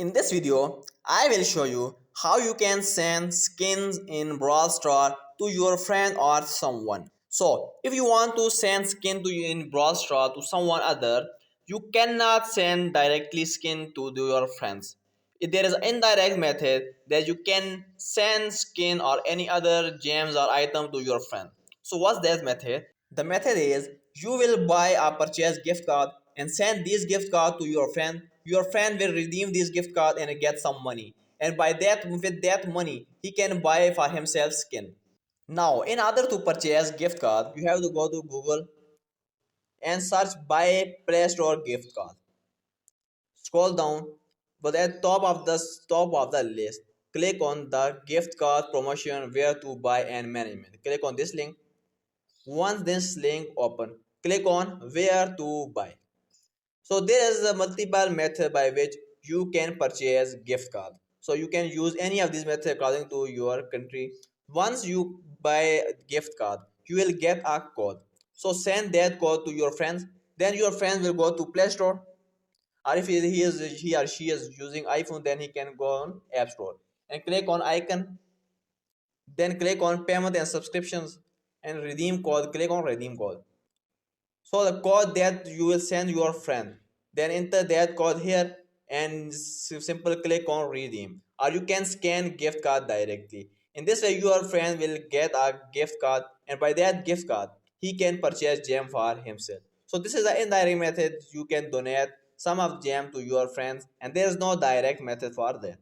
In this video, I will show you how you can send skins in Brawl Stars to your friend or someone. So, if you want to send skin to you in Brawl Stars to someone other, you cannot send directly skin to your friends. If there is an indirect method that you can send skin or any other gems or item to your friend. So, what's that method? The method is you will buy a purchase gift card and send this gift card to your friend. Your friend will redeem this gift card and get some money. And by that, with that money, he can buy for himself skin. Now, in order to purchase gift card, you have to go to Google and search buy Play Store gift card. Scroll down, but at top of the list, click on the gift card promotion where to buy and management. Click on this link. Once this link open, click on where to buy. So there is a multiple method by which you can purchase gift card. So you can use any of these methods according to your country. Once you buy gift card, you will get a code. So send that code to your friends. Then your friends will go to Play Store, or if he or she is using iPhone, then he can go on App Store and click on icon. Then click on payment and subscriptions and redeem code. Click on redeem code. So the code that you will send your friend, then enter that code here and simple click on redeem. Or you can scan gift card directly. In this way, your friend will get a gift card, and by that gift card, he can purchase gem for himself. So this is the indirect method. You can donate some of gem to your friends, and there is no direct method for that.